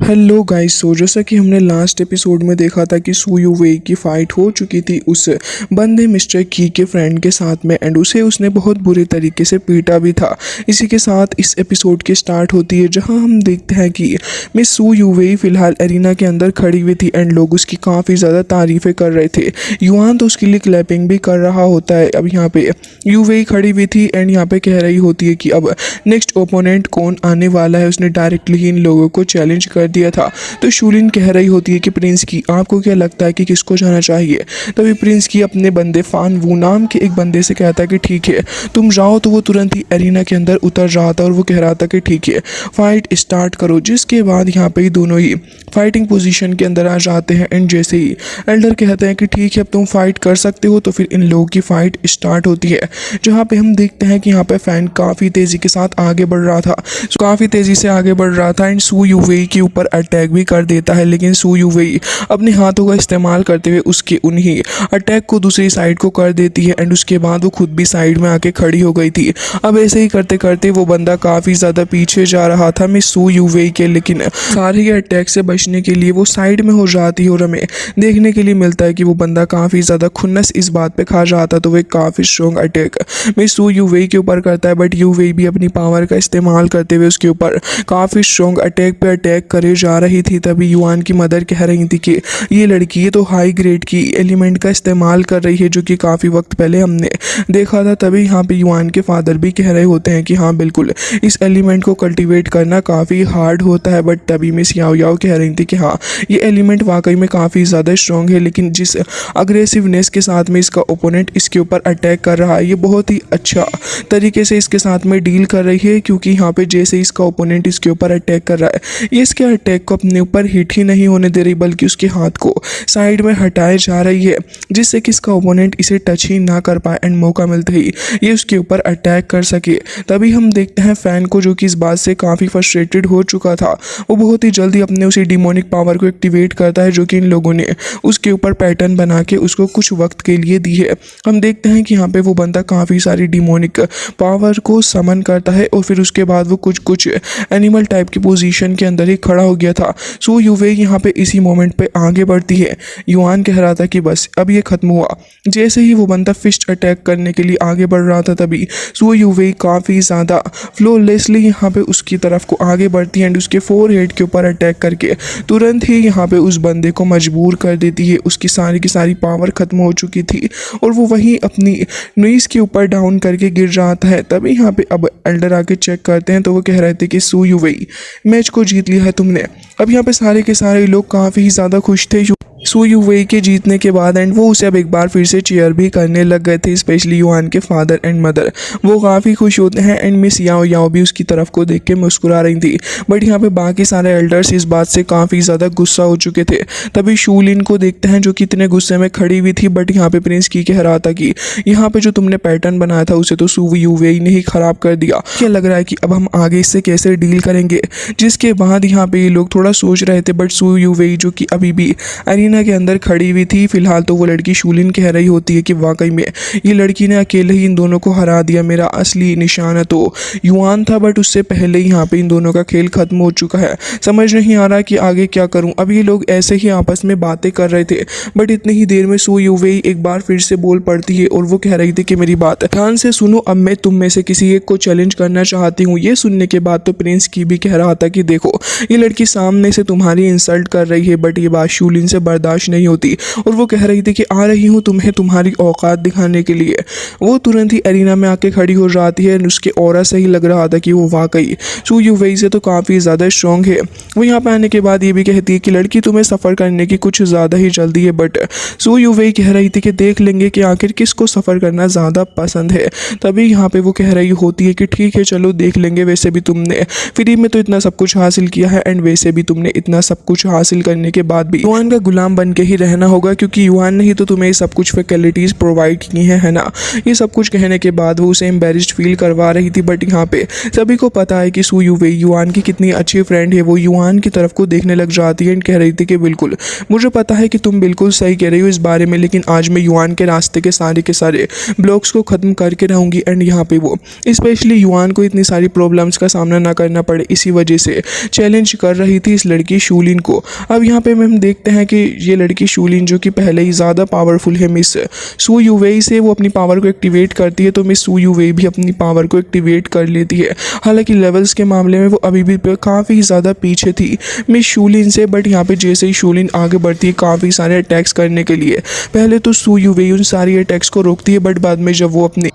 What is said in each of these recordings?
Hello guys. जैसा कि हमने लास्ट एपिसोड में देखा था कि सू यू वेई की फ़ाइट हो चुकी थी उस बंदे मिस्टर की के फ्रेंड के साथ में एंड उसे उसने बहुत बुरे तरीके से पीटा भी था। इसी के साथ इस एपिसोड की स्टार्ट होती है जहां हम देखते हैं कि मिस सू यू वेई फ़िलहाल एरिना के अंदर खड़ी हुई थी एंड लोग उसकी काफ़ी ज़्यादा तारीफ़ें कर रहे थे। युआन तो उसके लिए क्लैपिंग भी कर रहा होता है। अब यहाँ पे यू वेई खड़ी हुई थी एंड यहाँ पे कह रही होती है कि अब नेक्स्ट ओपोनेंट कौन आने वाला है। उसने डायरेक्टली ही इन लोगों को चैलेंज कर दिया था। तो शूलिन कह रही होती है कि प्रिंस की आपको क्या लगता है कि किसको जाना चाहिए। तभी प्रिंस की अपने बंदे फान वू नाम के एक बंदे से कहता है कि ठीक है तुम जाओ। तो वो तुरंत ही एरिना के अंदर उतर रहा था और वो कह रहा था कि ठीक है फाइट स्टार्ट करो। जिसके बाद यहाँ पे दोनों ही फाइटिंग पोजीशन के अंदर आ जाते हैं एंड जैसे ही एल्डर कहते हैं कि ठीक है अब तुम फाइट कर सकते हो तो फिर इन लोगों की फाइट स्टार्ट होती है। जहाँ पे हम देखते हैं कि यहाँ पे फैन काफ़ी तेज़ी के साथ आगे बढ़ रहा था, काफ़ी तेज़ी से आगे बढ़ रहा था एंड सू यू वेई के ऊपर अटैक भी कर देता है। लेकिन सू यू वेई अपने हाथों का इस्तेमाल करते हुए उसके उन्हीं अटैक को दूसरी साइड को कर देती है एंड उसके बाद वो खुद भी साइड में आके खड़ी हो गई थी। अब ऐसे ही करते करते वो बंदा काफ़ी ज़्यादा पीछे जा रहा था मिस सू यू वेई के, लेकिन सारे अटैक से बचने के लिए वो साइड में हो जाती है और हमें देखने के लिए मिलता है कि वो बंदा काफ़ी ज़्यादा खुन्नस इस बात पे खा रहा था। तो वो काफ़ी strong attack Miss Su Yu Wei के ऊपर करता है बट यू वेई भी अपनी पावर का इस्तेमाल करते हुए उसके ऊपर काफ़ी स्ट्रॉन्ग अटैक पे अटैक करे जा रही थी। तभी युआन की मदर कह रही थी कि ये लड़की ये तो हाई ग्रेड की एलिमेंट का इस्तेमाल कर रही है जो कि काफ़ी वक्त पहले हमने देखा था। तभी यहाँ पे युआन के फादर भी कह रहे होते हैं कि हाँ बिल्कुल इस एलिमेंट को कल्टीवेट करना काफ़ी हार्ड होता है। बट तभी मिस याओ याओ कह रही थी कि हाँ ये एलिमेंट वाकई में काफ़ी ज़्यादा स्ट्रॉन्ग है, लेकिन जिस अग्रेसिवनेस के साथ में इसका ओपोनेंट इसके ऊपर अटैक कर रहा है ये बहुत ही अच्छा तरीके से इसके साथ में डील कर रही है। क्योंकि यहाँ पे जैसे इसका ओपोनेंट इसके ऊपर अटैक कर रहा है ये इसके अटैक को अपने ऊपर हिट ही नहीं होने दे रही बल्कि उसके हाथ को साइड में हटाए जा रही है जिससे कि इसका ओपोनेंट इसे टच ही ना कर पाए एंड मौका मिलते ही ये उसके ऊपर अटैक कर सके। तभी हम देखते हैं फैन को जो कि इस बात से काफ़ी फ्रस्ट्रेटेड हो चुका था वो बहुत ही जल्दी अपने उसी डिमोनिक पावर को एक्टिवेट करता है जो कि इन लोगों ने उसके ऊपर पैटर्न बना के उसको कुछ वक्त के लिए दी है। हम देखते हैं कि यहाँ पे वो बंदा काफ़ी सारी डिमोनिक पावर को समन करता है और फिर उसके बाद वो कुछ एनिमल टाइप की पोजीशन के अंदर ही खड़ा हो गया था। सो यूवे यहाँ पे इसी मोमेंट पे आगे बढ़ती है। युआन कह रहा था कि बस अब ये खत्म हुआ। जैसे ही वो बंदा फिस्ट अटैक करने के लिए आगे बढ़ रहा था तभी सो यूवे काफ़ी ज़्यादा फ्लोलेसली यहाँ पे उसकी तरफ को आगे बढ़ती है एंड उसके फोरहेड के ऊपर अटैक करके तुरंत ही यहाँ पे उस बंदे को मजबूर कर देती है। उसकी सारी की सारी पावर खत्म हो चुकी थी और वो वहीं अपनी नीज के ऊपर डाउन करके गिर जाता है। तभी यहाँ पे अब एल्डर आके चेक करते हैं तो वो कह रहे थे कि सू यू वेई मैच को जीत लिया है तुमने। अब यहाँ पे सारे के सारे लोग काफ़ी ज़्यादा खुश थे सू यू वेई के जीतने के बाद एंड वो उसे अब एक बार फिर से चीयर भी करने लग गए थे। स्पेशली युआन के फादर एंड मदर वो काफ़ी खुश होते हैं एंड मिस याओ याओ भी उसकी तरफ को देख के मुस्कुरा रही थी। बट यहाँ पे बाकी सारे एल्डर्स इस बात से काफ़ी ज़्यादा गुस्सा हो चुके थे। तभी शूलिन को देखते हैं जो कि इतने गुस्से में खड़ी हुई थी बट यहाँ पे प्रिंस की कह रहा था कि यहाँ पे जो तुमने पैटर्न बनाया था उसे तो सू यू वेई ने ही ख़राब कर दिया। क्या लग रहा है कि अब हम आगे इससे कैसे डील करेंगे। जिसके बाद यहाँ पे ये लोग थोड़ा सोच रहे थे बट सू यू वेई जो कि अभी भी एरिना के अंदर खड़ी हुई थी। फिलहाल तो वो लड़की शूलिन कह रही होती है कि वाकई में ये लड़की ने अकेले ही इन दोनों को हरा दिया। मेरा असली निशाना तो युआन था बट उससे पहले ही यहाँ पे इन दोनों का खेल खत्म हो चुका है। समझ नहीं आ रहा कि आगे क्या करूँ। अब ये लोग ऐसे ही आपस में बातें कर रहे थे बट इतनी ही देर में सू यू वेई एक बार फिर से बोल पड़ती है और वो कह रही थी कि मेरी बात ध्यान से सुनो। अब मैं तुम में से किसी एक को चैलेंज करना चाहती हूँ। ये सुनने के बाद तो प्रिंस की भी कह रहा था कि देखो ये लड़की सामने से तुम्हारी इंसल्ट कर रही है बट ये बात शूलिन से बर्दाश्त नहीं होती और वो कह रही थी कि आ रही हूँ तुम्हें तुम्हारी औकात दिखाने के लिए। वो तुरंत ही एरिना में आके खड़ी हो जाती है। उसके ऑरा से ही लग रहा था कि वो वाकई सू यू वेई से तो काफ़ी ज़्यादा स्ट्रॉन्ग है। वो यहाँ पे आने के बाद ये भी कहती है कि लड़की तुम्हें सफ़र करने की कुछ ज़्यादा ही जल्दी है बट सू यू वेई कह रही थी कि देख लेंगे कि आखिर किसको सफ़र करना ज़्यादा पसंद है। तभी यहाँ पे वो कह रही होती है कि ठीक है चलो देख लेंगे। वैसे भी तुमने फ्री में तो इतना सब कुछ हासिल किया है एंड वैसे भी तुमने इतना सब कुछ हासिल करने के बाद भी युआन का गुलाम गुलाम बन के ही रहना होगा, क्योंकि युआन ने ही तो तुम्हें सब कुछ फैसिलिटीज़ प्रोवाइड की हैं, है ना। ये सब कुछ कहने के बाद वो उसे एम्बेरस्ड फील करवा रही थी, बट यहाँ पे सभी को पता है कि सू यूवेई युआन की कितनी अच्छी फ्रेंड है। वो युआन की तरफ को देखने लग जाती है एंड कह रही थी कि बिल्कुल मुझे पता है कि तुम बिल्कुल सही कह रही हो इस बारे में, लेकिन आज मैं युआन के रास्ते के सारे ब्लॉक्स को ख़त्म करके रहूँगी। एंड यहाँ पे वो स्पेशली युआन को इतनी सारी प्रॉब्लम्स का सामना ना करना पड़े, इसी वजह से चैलेंज कर रही थी इस लड़की शूलिन को। अब यहाँ पे हम देखते हैं कि ये लड़की शूलिन जो कि पहले ही ज़्यादा पावरफुल है मिस सू यूवेई से, वो अपनी पावर को एक्टिवेट करती है, तो मिस सू यूवेई भी अपनी पावर को एक्टिवेट कर लेती है। हालांकि लेवल्स के मामले में वो अभी भी काफ़ी ज़्यादा पीछे थी मिस शूलिन से, बट यहाँ पे जैसे ही शूलिन आगे बढ़ती है काफ़ी सारे अटैक्स करने के लिए, पहले तो सू यूवेई उन सारी अटैक्स को रोकती है, बट बाद में जब वो अपने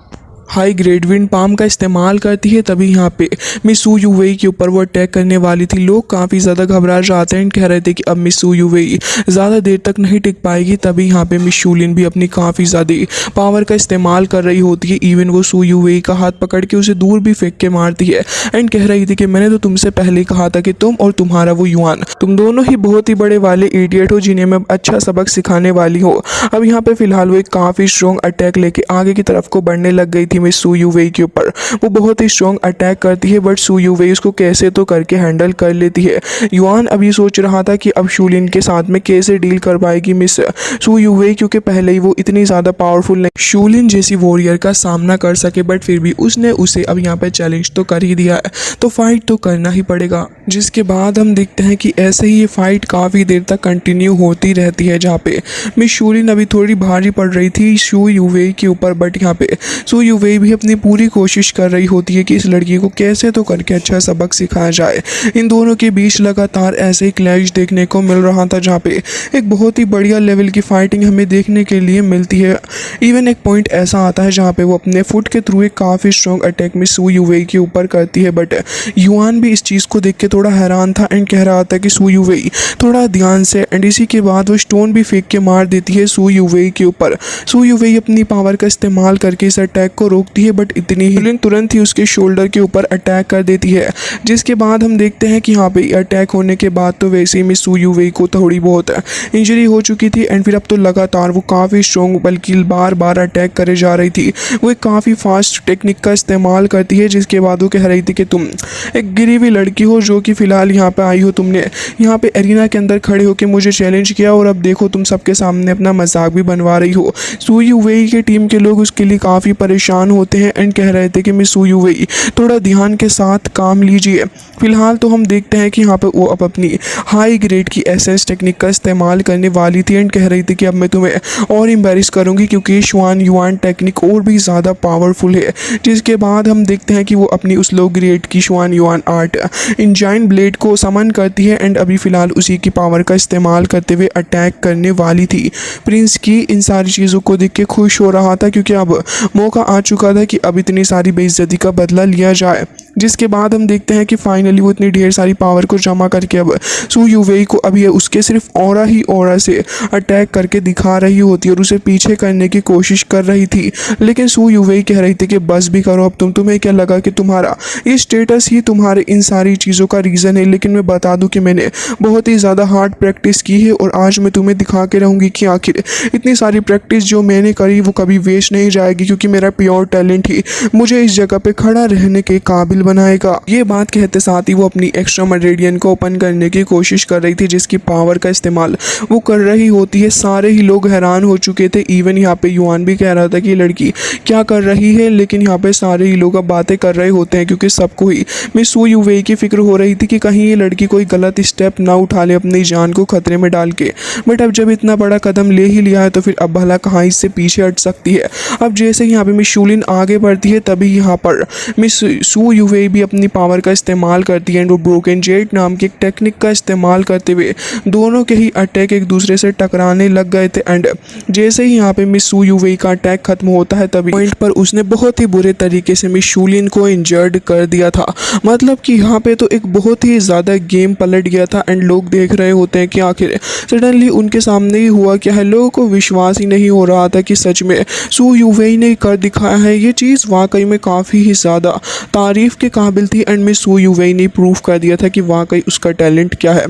हाई ग्रेड विंड पाम का इस्तेमाल करती है तभी यहाँ पे मिस सू यूवेई के ऊपर वो अटैक करने वाली थी। लोग काफ़ी ज़्यादा घबरा जाते हैं, कह रहे थे कि अब मिस सू यूवेई ज़्यादा देर तक नहीं टिक पाएगी। तभी यहाँ पे मिस शूलिन भी अपनी काफ़ी ज़्यादा पावर का इस्तेमाल कर रही होती है। इवन वो सू यूवेई का हाथ पकड़ के उसे दूर भी फेंक के मारती है एंड कह रही थी कि मैंने तो तुमसे पहले ही कहा था कि तुम और तुम्हारा वो युआन, तुम दोनों ही बहुत ही बड़े वाले इडियट हो जिन्हें मैं अच्छा सबक सिखाने वाली हो। अब यहाँ पे फिलहाल वो एक काफ़ी स्ट्रॉन्ग अटैक लेके आगे की तरफ को बढ़ने लग गई थी मिस सू यूवेई के ऊपर। वो बहुत ही स्ट्रॉन्ग अटैक करती है, बट सू यूवेई उसको कैसे तो करके हैंडल कर लेती है। युआन अभी सोच रहा था कि अब शूलिन के साथ में कैसे डील कर पाएगी मिस सू यूवेई, क्योंकि पहले ही वो इतनी ज़्यादा पावरफुल नहीं शूलिन जैसी वॉरियर का सामना कर सके, बट फिर भी उसने उसे अब यहाँ पे चैलेंज तो कर ही दिया है, तो फाइट तो करना ही पड़ेगा। जिसके बाद हम देखते हैं कि ऐसे ही ये फाइट काफ़ी देर तक कंटिन्यू होती रहती है, जहाँ पे मिस शूलिन अभी थोड़ी भारी पड़ रही थी सू यूवेई के ऊपर, बट यहाँ पे सू यूवेई भी अपनी पूरी कोशिश कर रही होती है कि इस लड़की को कैसे तो करके अच्छा सबक सिखाया जाए। इन दोनों के बीच लगातार ऐसे ही क्लैश देखने को मिल रहा था, जहाँ पे एक बहुत ही बढ़िया लेवल की फाइटिंग हमें देखने के लिए मिलती है। इवन एक पॉइंट ऐसा आता है जहाँ पे वो अपने फुट के थ्रू एक काफ़ी स्ट्रॉन्ग अटैक में सू यूवेई के ऊपर करती है, बट युआन भी इस चीज़ को देख के थोड़ा हैरान था एंड कह रहा था कि सू यूवेई थोड़ा ध्यान से, एंड इसी के बाद वो स्टोन भी फेंक के मार देती है सू यूवेई के ऊपर। सू यूवेई अपनी पावर का इस्तेमाल करके इस अटैक को रोकती है, बट इतनी ही तुरंत ही उसके शोल्डर के ऊपर अटैक कर देती है। जिसके बाद हम देखते हैं कि यहाँ पे अटैक होने के बाद तो वैसे ही मिस सू यूवेई को थोड़ी बहुत इंजरी हो चुकी थी एंड फिर अब तो लगातार वो काफ़ी स्ट्रॉन्ग बल्कि बार बार अटैक करे जा रही थी। वो एक काफ़ी फास्ट टेक्निक का इस्तेमाल करती है, जिसके बाद वो कह रही थी कि तुम एक गिरी हुई लड़की हो जो कि फ़िलहाल यहाँ पे आई हो, तुमने यहाँ पे एरिना के अंदर खड़े होकर मुझे चैलेंज किया और अब देखो तुम सबके सामने अपना मजाक भी बनवा रही हो। सू यूवेई के टीम के लोग उसके लिए काफ़ी परेशान होते हैं एंड कह रहे थे कि मिस सू यूवेई थोड़ा ध्यान के साथ काम लीजिए। फिलहाल तो हम देखते हैं कि यहाँ पे वो अब अपनी हाई ग्रेड की एसेंस टेक्निक का इस्तेमाल करने वाली थी एंड कह रही थी कि अब मैं तुम्हें और एम्बैरेस करूँगी, क्योंकि शुआन युआन टेक्निक और भी ज़्यादा पावरफुल है। जिसके बाद हम देखते हैं कि वो अपनी उस लो ग्रेड की शुआन युआन आर्ट इंजाइन ब्लेड को समन करती है एंड अभी फ़िलहाल उसी की पावर का इस्तेमाल करते हुए अटैक करने वाली थी। प्रिंस की इन सारी चीज़ों को देख के खुश हो रहा था, क्योंकि अब मौका आ चुका था कि अब इतनी सारी बेइज्जती का बदला लिया जाए। जिसके बाद हम देखते हैं कि फाइनली वो इतनी ढेर सारी पावर को जमा करके अब सू यूवेई को अभी उसके सिर्फ ऑरा ही ऑरा से अटैक करके दिखा रही होती है और उसे पीछे करने की कोशिश कर रही थी। लेकिन सू यूवेई कह रही थी कि बस भी करो, अब तुम्हें क्या लगा कि तुम्हारा ये स्टेटस ही तुम्हारे इन सारी चीज़ों का रीज़न है। लेकिन मैं बता दूं कि मैंने बहुत ही ज़्यादा हार्ड प्रैक्टिस की है और आज मैं तुम्हें दिखा के रहूँगी कि आखिर इतनी सारी प्रैक्टिस जो मैंने करी वो कभी वेस्ट नहीं जाएगी, क्योंकि मेरा प्योर टैलेंट ही मुझे इस जगह पे खड़ा रहने के काबिल बनाएगा। ये बात कहते साथ ही वो अपनी एक्स्ट्रा मटेरियल को ओपन करने की कोशिश कर रही थी, जिसकी पावर का इस्तेमाल वो कर रही होती है। सारे ही लोग हैरान हो चुके थे। इवन यहाँ पे युआन भी कह रहा था कि ये लड़की क्या कर रही है, लेकिन यहाँ पे सारे ही लोग अब बातें कर रहे होते हैं, क्योंकि सबको ही मिस सू यूवेई की फिक्र हो रही थी कि कहीं ये लड़की कोई गलत स्टेप ना उठा ले अपनी जान को खतरे में डाल के। बट अब जब इतना बड़ा कदम ले ही लिया है तो फिर अब भला कहाँ इससे पीछे हट सकती है। अब जैसे यहाँ पे मिस शूलिन आगे बढ़ती है तभी यहाँ पर मिस सू यूवेई भी अपनी पावर का इस्तेमाल करती है एंड वो ब्रोकन जेट नाम की एक टेक्निक का इस्तेमाल करते हुए दोनों के ही अटैक एक दूसरे से टकराने लग गए थे। एंड जैसे ही यहाँ पे मिस सू यूवेई का अटैक खत्म होता है तभी पॉइंट पर उसने बहुत ही बुरे तरीके से मिस शूलिन को इंजर्ड कर दिया था। मतलब कि यहाँ पे तो एक बहुत ही ज़्यादा गेम पलट गया था एंड लोग देख रहे होते हैं कि आखिर सडनली उनके सामने ही हुआ क्या है। लोगों को विश्वास ही नहीं हो रहा था कि सच में सू यूवेई ने कर दिखाया है। ये चीज़ वाकई में काफ़ी ही ज़्यादा तारीफ़ के काबिल थी एंड मिस सू यूवेई ने प्रूव कर दिया था कि वाकई उसका टैलेंट क्या है।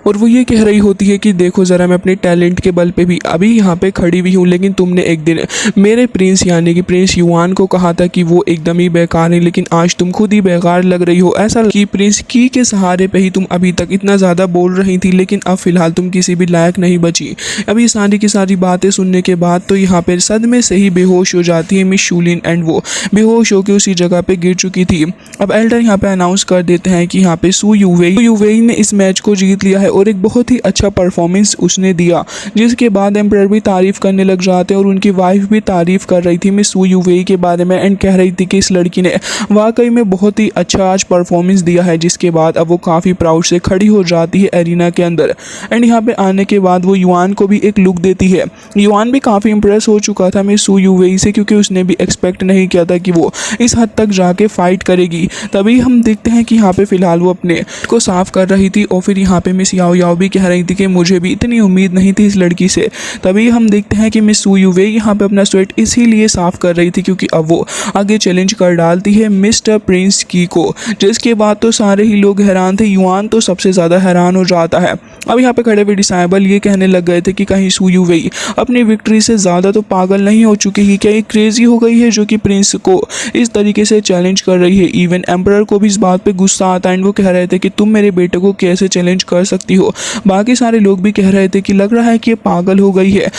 और वो ये कह रही होती है कि देखो ज़रा, मैं अपने टैलेंट के बल पे भी अभी यहाँ पे खड़ी हुई हूँ, लेकिन तुमने एक दिन मेरे प्रिंस यानी कि प्रिंस युआन को कहा था कि वो एकदम ही बेकार है, लेकिन आज तुम खुद ही बेकार लग रही हो। ऐसा कि प्रिंस की के सहारे पे ही तुम अभी तक इतना ज़्यादा बोल रही थी, लेकिन अब फिलहाल तुम किसी भी लायक नहीं बची। अभी सारी की सारी बातें सुनने के बाद तो यहाँ पे सदमे से ही बेहोश हो जाती है मिस शूलिन, एंड वो बेहोश होकर उसी जगह पे गिर चुकी थी। अब एल्डर यहाँ पे अनाउंस कर देते हैं कि यहाँ पे सू यूवेई ने इस मैच को जीत लिया है और एक बहुत ही अच्छा परफॉर्मेंस उसने दिया, जिसके बाद एम्परर भी तारीफ करने लग जाते हैं और उनकी वाइफ भी तारीफ कर रही थी मिस सू यूवेई के बारे में, एंड कह रही थी कि इस लड़की ने वाकई में बहुत ही अच्छा आज परफॉर्मेंस दिया है। जिसके बाद अब वो काफ़ी प्राउड से खड़ी हो जाती है एरिना के अंदर, एंड यहाँ पे आने के बाद वो युआन को भी एक लुक देती है। युआन भी काफ़ी इंप्रेस हो चुका था मिस सू यूवेई से, क्योंकि उसने भी एक्सपेक्ट नहीं किया था कि वो इस हद तक जाके फाइट करेगी। तभी हम देखते हैं कि यहाँ पे फिलहाल वो अपने को साफ कर रही थी, और फिर यहाँ पे मिस याओ याओ भी कह रही थी कि मुझे भी इतनी उम्मीद नहीं थी इस लड़की से। तभी हम देखते हैं कि मिस सू यूवेई यहाँ पे अपना स्वेट इसीलिए साफ कर रही थी क्योंकि अब वो आगे चैलेंज कर डालती है मिस्टर प्रिंस की को, जिसके बाद तो सारे ही लोग हैरान थे। युआन तो सबसे ज़्यादा हैरान हो जाता है। अब यहाँ पे खड़े हुए डिसाइबल ये कहने लग गए थे कि कहीं सू यूवेई अपनी विक्ट्री से ज़्यादा तो पागल नहीं हो चुकी है, क्या ये क्रेजी हो गई है जो कि प्रिंस को इस तरीके से चैलेंज कर रही है। इवन एम्परर को भी इस बात पे गुस्सा आता है, एंड वो कह रहे थे कि तुम मेरे बेटे को कैसे चैलेंज कर सकती हो। बाकी सारे लोग भी कह रहे थे कि लग रहा है कि ये पागल हो गई है।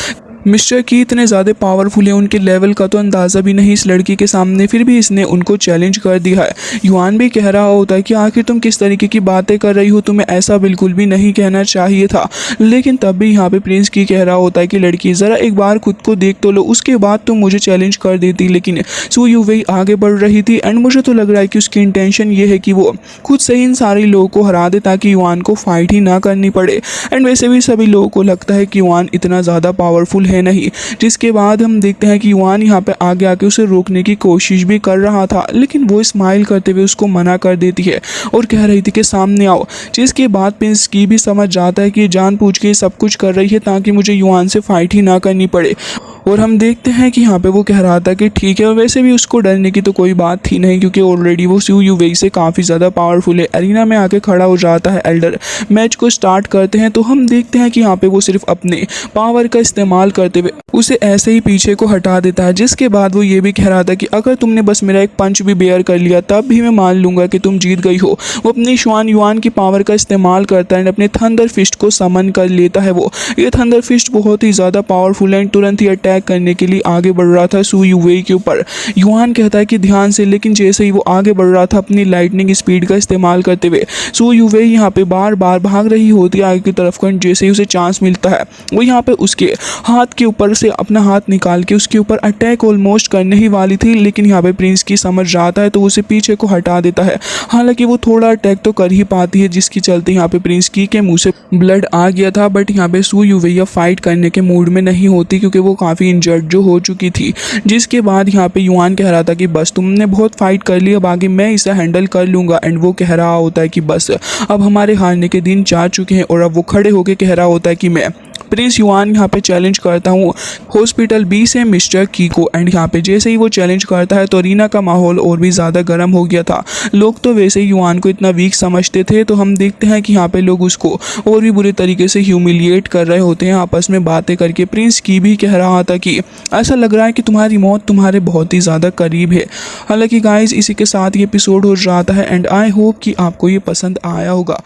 मिस्टर की इतने ज़्यादा पावरफुल है, उनके लेवल का तो अंदाज़ा भी नहीं इस लड़की के सामने, फिर भी इसने उनको चैलेंज कर दिया है। युआन भी कह रहा होता है कि आखिर तुम किस तरीके की बातें कर रही हो, तुम्हें ऐसा बिल्कुल भी नहीं कहना चाहिए था। लेकिन तब भी यहाँ पे प्रिंस की कह रहा होता है कि लड़की ज़रा एक बार खुद को देख तो लो, उसके बाद तुम मुझे चैलेंज कर देती। लेकिन सू यूवेई आगे बढ़ रही थी, एंड मुझे तो लग रहा है कि उसकी इंटेंशन ये है कि वो खुद से इन सारे लोगों को हरा दे ताकि युआन को फाइट ही ना करनी पड़े। एंड वैसे भी सभी लोगों को लगता है कि युआन इतना ज़्यादा पावरफुल है नहीं। जिसके बाद हम देखते हैं कि युआन यहाँ पे आगे आके उसे रोकने की कोशिश भी कर रहा था, लेकिन वो स्माइल करते हुए उसको मना कर देती है और कह रही थी कि सामने आओ। जिसके बाद प्रिंस की भी समझ जाता है कि जानबूझ के सब कुछ कर रही है ताकि मुझे युआन से फाइट ही ना करनी पड़े। और हम देखते हैं कि यहाँ पे वो कह रहा था कि ठीक है, और वैसे भी उसको डरने की तो कोई बात थी नहीं क्योंकि ऑलरेडी वो सू यूवेई से काफ़ी ज़्यादा पावरफुल है। एरिना में आके खड़ा हो जाता है एल्डर। मैच को स्टार्ट करते हैं तो हम देखते हैं कि यहाँ पे वो सिर्फ अपने पावर का इस्तेमाल करते हुए उसे ऐसे ही पीछे को हटा देता है। जिसके बाद वो ये भी कह रहा था कि अगर तुमने बस मेरा एक पंच भी बेयर कर लिया तब भी मैं मान लूँगा कि तुम जीत गई हो। वो अपनी श्वान युआन की पावर का इस्तेमाल करता है, अपने थंडर फिस्ट को समन कर लेता है। वो ये थंडर फिस्ट बहुत ही ज़्यादा पावरफुल है, तुरंत ही अटैक करने के लिए आगे बढ़ रहा था सू यूवेई के ऊपर। युआन कहता है कि ध्यान से, लेकिन जैसे ही वो आगे बढ़ रहा था अपनी लाइटनिंग स्पीड का इस्तेमाल करते हुए, सू यूवेई यहाँ पे बार बार भाग रही होती है आगे की तरफ का। जैसे ही उसे चांस मिलता है वो यहाँ पे उसके हाथ के ऊपर से अपना हाथ निकाल के उसके ऊपर अटैक ऑलमोस्ट करने ही वाली थी, लेकिन यहाँ पे प्रिंस की समझ जाता है तो उसे पीछे को हटा देता है। हालांकि वो थोड़ा अटैक तो कर ही पाती है, जिसकी चलते यहाँ पे प्रिंस की के मुंह से ब्लड आ गया था। बट यहाँ पे सू यूवेई फाइट करने के मूड में नहीं होती क्योंकि वो काफ़ी इंजर्ड जो हो चुकी थी। जिसके बाद यहाँ पे युआन कह रहा था कि बस तुमने बहुत फाइट कर लिया, आगे मैं इसे हैंडल कर लूँगा। एंड वो कह रहा होता है कि बस अब हमारे हारने के दिन जा चुके हैं, और अब वो खड़े होकर कह रहा होता है कि मैं प्रिंस युआन यहाँ पे चैलेंज करता हूँ हॉस्पिटल बी से मिस्टर की को। एंड यहाँ पे जैसे ही वो चैलेंज करता है तो रीना का माहौल और भी ज़्यादा गर्म हो गया था। लोग तो वैसे ही युआन को इतना वीक समझते थे, तो हम देखते हैं कि यहाँ पे लोग उसको और भी बुरे तरीके से ह्यूमिलिएट कर रहे होते हैं आपस में बातें करके। प्रिंस की भी कह रहा था कि ऐसा लग रहा है कि तुम्हारी मौत तुम्हारे बहुत ही ज़्यादा करीब है। हालांकि गाइज इसी के साथ ये एपिसोड हो जाता है, एंड आई होप कि आपको ये पसंद आया होगा।